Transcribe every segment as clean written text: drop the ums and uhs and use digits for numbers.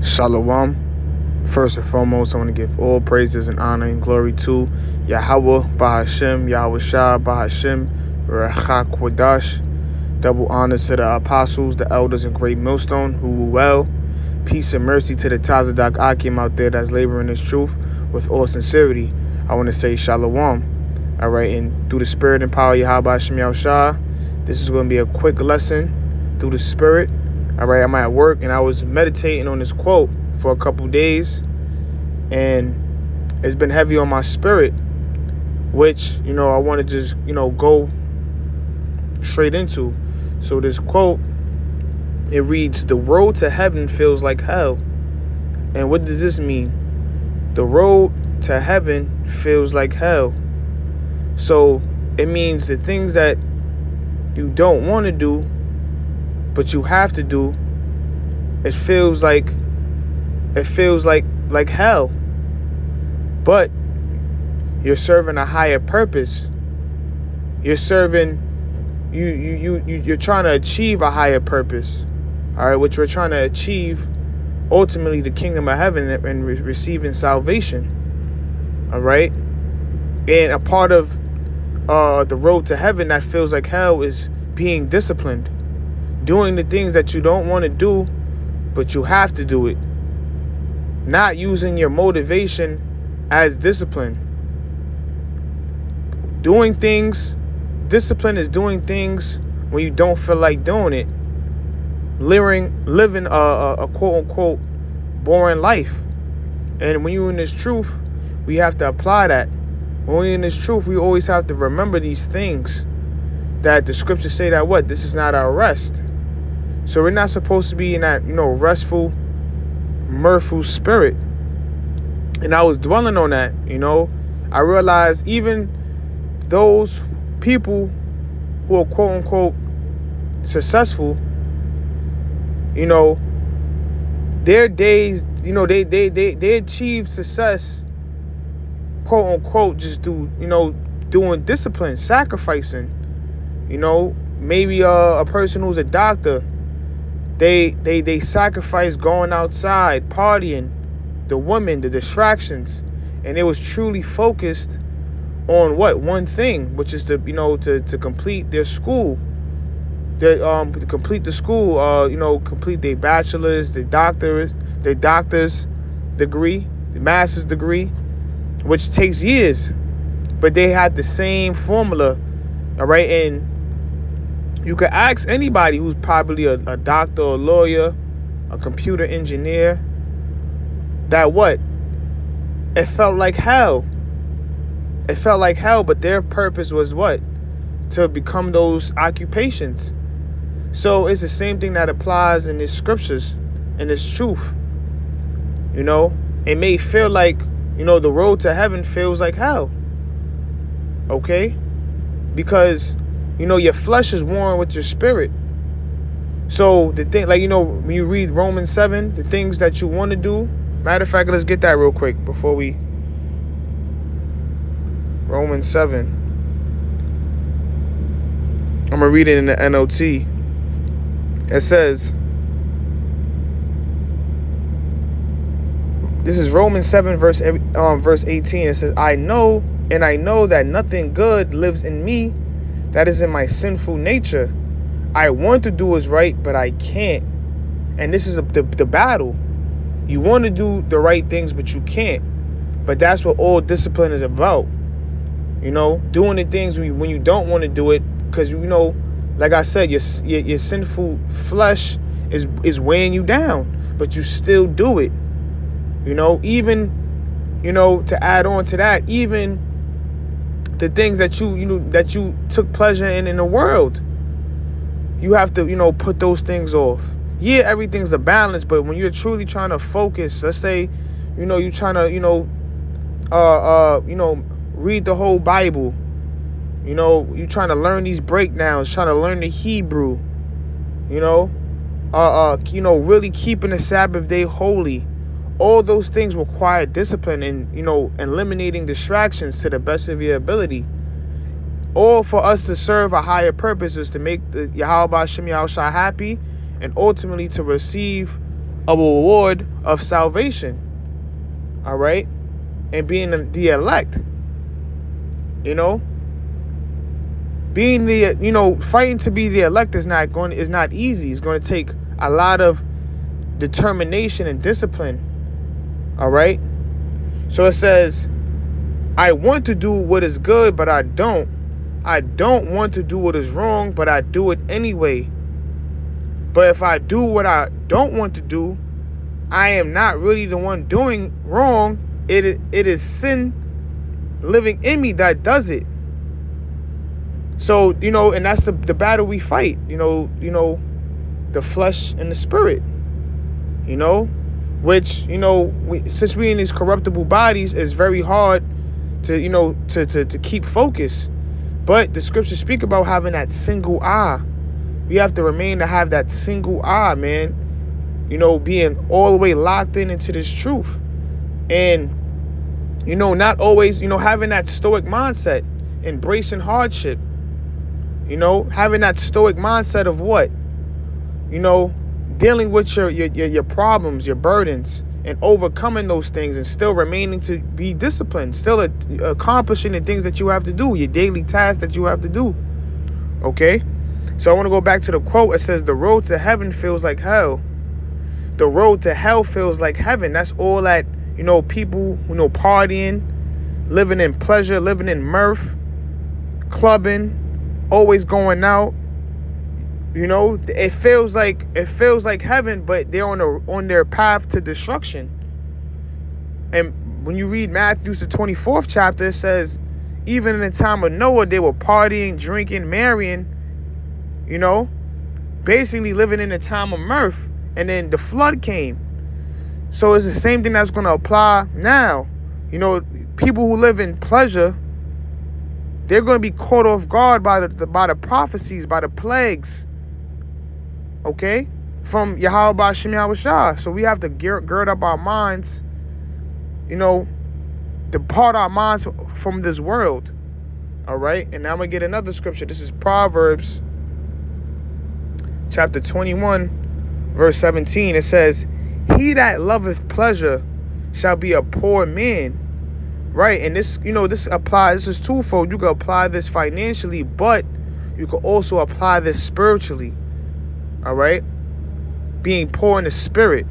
Shalom. First and foremost, I want to give all praises and honor and glory to Yahweh Bahashem, Yahweh Shah Bahashem, Rachak Wadash. Double honors to the apostles, the elders, and great millstone who were well. Peace and mercy to the Tazadak Akim out there that's laboring this truth with all sincerity. I want to say Shalom. All right, and through the spirit and power of Yahweh Hashem Yahweh Shah, this is going to be a quick lesson through the spirit. All right, I'm at work and I was meditating on this quote for a couple days, and it's been heavy on my spirit, which, I want to just, go straight into. So this quote, it reads, "The road to heaven feels like hell." And what does this mean? The road to heaven feels like hell. So it means the things that you don't want to do, but you have to do, it feels like hell. But you're serving a higher purpose. You're serving you're trying to achieve a higher purpose. All right, which we're trying to achieve ultimately the kingdom of heaven and receiving salvation. All right? And a part of the road to heaven that feels like hell is being disciplined. Doing the things that you don't want to do, but you have to do it. Not using your motivation as discipline. Doing things, discipline is doing things when you don't feel like doing it. Living a quote-unquote boring life. And when you're in this truth, we have to apply that. When we're in this truth, we always have to remember these things. That the scriptures say that what? This is not our rest. So we're not supposed to be in that, restful, mirthful spirit. And I was dwelling on that, I realized even those people who are quote unquote successful, their days, they achieve success, quote unquote, just doing discipline, sacrificing. Maybe a person who's a doctor, they sacrifice going outside, partying, the women, the distractions, and it was truly focused on one thing, which is to complete their school, to complete the school, complete their bachelor's, their doctor's degree, the master's degree, which takes years, but they had the same formula. All right, and you could ask anybody who's probably a doctor, a lawyer, a computer engineer, that what? It felt like hell. It felt like hell, but their purpose was what? To become those occupations. So it's the same thing that applies in these scriptures, in this truth. It may feel like, the road to heaven feels like hell. Okay? Because your flesh is warring with your spirit. So the thing, when you read Romans 7, the things that you want to do. Matter of fact, let's get that real quick before we. Romans 7. I'm going to read it in the NLT. It says, this is Romans 7, verse 18. It says, I know that nothing good lives in me, that is in my sinful nature. I want to do what's right, but I can't. And this is the battle. You want to do the right things, but you can't. But that's what all discipline is about. Doing the things when you don't want to do it, because like I said, your sinful flesh is weighing you down, but you still do it. Even to add on to that, even the things that you took pleasure in the world, you have to put those things off. Yeah, everything's a balance, but when you're truly trying to focus, let's say, you're trying to, read the whole Bible, you're trying to learn these breakdowns, trying to learn the Hebrew, really keeping the Sabbath day holy. All those things require discipline and, eliminating distractions to the best of your ability. All for us to serve a higher purpose is to make the Yahweh Hashem Yahweh Shah happy, and ultimately to receive a reward of salvation. All right, and being the elect. You know, being the fighting to be the elect is not easy. It's going to take a lot of determination and discipline. All right. So it says, I want to do what is good, but I don't. I don't want to do what is wrong, but I do it anyway. But if I do what I don't want to do, I am not really the one doing wrong. It is sin living in me that does it. So, and that's the battle we fight, the flesh and the spirit, which, since we in these corruptible bodies, it's very hard to keep focus. But the scriptures speak about having that single eye. We have to remain to have that single eye, man, being all the way locked into this truth. And, not always, having that stoic mindset, embracing hardship, having that stoic mindset of what? Dealing with your problems, your burdens, and overcoming those things, and still remaining to be disciplined, still accomplishing the things that you have to do, your daily tasks that you have to do. Okay? So I want to go back to the quote. It says, the road to heaven feels like hell. The road to hell feels like heaven. That's all that, people, partying, living in pleasure, living in mirth, clubbing, always going out. It feels like heaven, but they're on their path to destruction. And when you read Matthew, the 24th chapter, it says, even in the time of Noah, they were partying, drinking, marrying, basically living in a time of mirth. And then the flood came. So it's the same thing that's going to apply now. People who live in pleasure, they're going to be caught off guard by the prophecies, by the plagues. Okay? From Yahweh B'Shem Yahweh Shah. So we have to gird up our minds, depart our minds from this world. All right? And now I'm going to get another scripture. This is Proverbs chapter 21, verse 17. It says, he that loveth pleasure shall be a poor man. Right? And this, this applies, this is twofold. You can apply this financially, but you can also apply this spiritually. All right? Being poor in the spirit.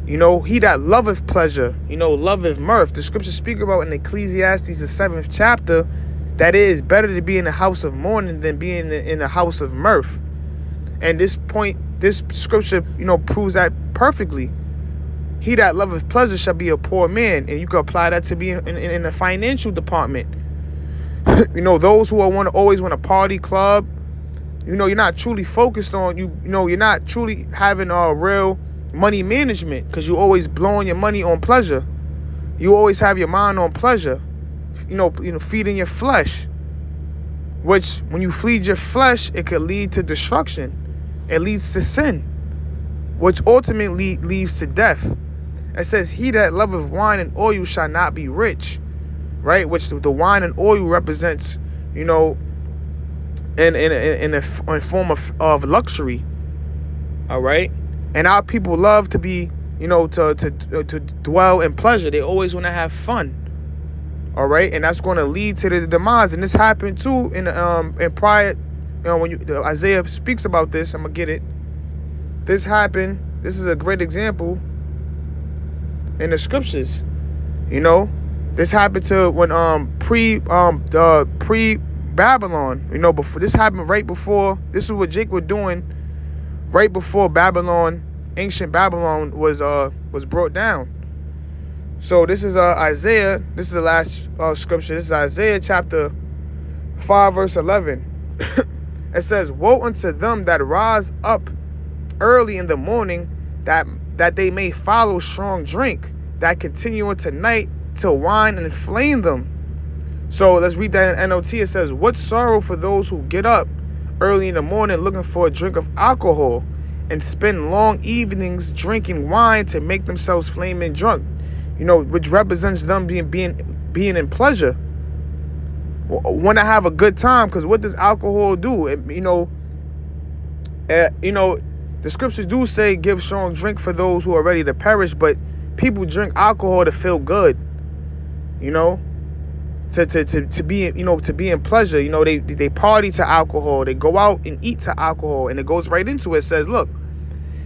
He that loveth pleasure, loveth mirth. The scriptures speak about in Ecclesiastes, the 7th chapter, that it is better to be in the house of mourning than being in the house of mirth. And this scripture, proves that perfectly. He that loveth pleasure shall be a poor man. And you can apply that to be in the financial department. Those who always want to party, club, you're not truly focused on, you're not truly having real money management, because you're always blowing your money on pleasure. You always have your mind on pleasure, feeding your flesh, which when you feed your flesh, it could lead to destruction. It leads to sin, which ultimately leads to death. It says, he that loveth wine and oil shall not be rich, right? Which the wine and oil represents, in a form of luxury. All right. And our people love to be, to dwell in pleasure. They always want to have fun. All right. And that's going to lead to the demise. And this happened too in prior, when Isaiah speaks about this. I'm gonna get it. This happened. This is a great example in the scriptures. This happened to when pre Babylon. Before this happened, right before, this is what Jake was doing right before Babylon, ancient Babylon was brought down. So this is Isaiah. This is the last scripture. This is Isaiah chapter 5, verse 11. It says, woe unto them that rise up early in the morning, that they may follow strong drink, that continue unto night till wine inflame them. So let's read that in NLT. It says, what sorrow for those who get up early in the morning looking for a drink of alcohol, and spend long evenings drinking wine to make themselves flaming drunk, which represents them being in pleasure. Want to have a good time, because what does alcohol do? The scriptures do say give strong drink for those who are ready to perish, but people drink alcohol to feel good, you know, to be, you know, to be in pleasure. You know, they party to alcohol, they go out and eat to alcohol, and it goes right into it. It says, look,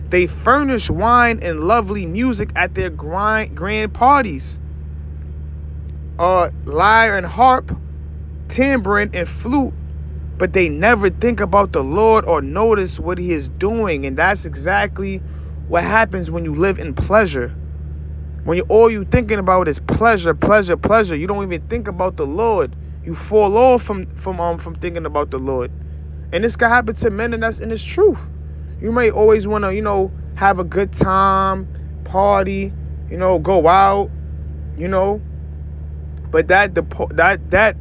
they furnish wine and lovely music at their grand parties. Lyre and harp, tambourine and flute, but they never think about the Lord or notice what he is doing. And that's exactly what happens when you live in pleasure. When all you thinking about is pleasure, pleasure, pleasure. You don't even think about the Lord. You fall off from thinking about the Lord. And this can happen to men, and it's truth. You may always want to, you know, have a good time, party, you know, go out, you know. But that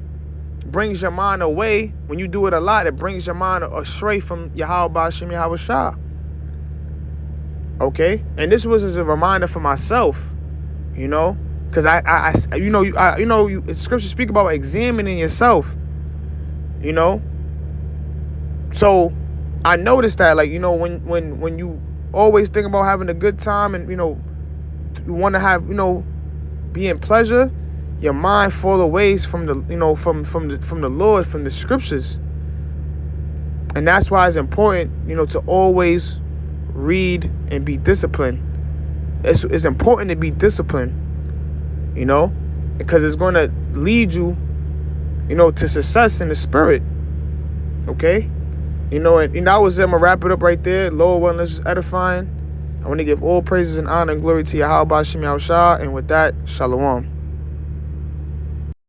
brings your mind away. When you do it a lot, it brings your mind astray from Yahweh B'Shem Yahweh Shah. Okay? And this was as a reminder for myself, you know, because Scripture speak about examining yourself, you know. So I noticed that, like, you know, when you always think about having a good time and, you know, you want to have, you know, be in pleasure, your mind fall away from the, you know, from the Lord, from the scriptures. And that's why it's important, you know, to always read and be disciplined. It's important to be disciplined, you know, because it's going to lead you, you know, to success in the spirit. Okay? You know, and I was I'm gonna wrap it up right there. Lord willing, this is edifying. I want to give all praises and honor and glory to Yahweh B'Shem Yahweh Shah, and with that, Shalom.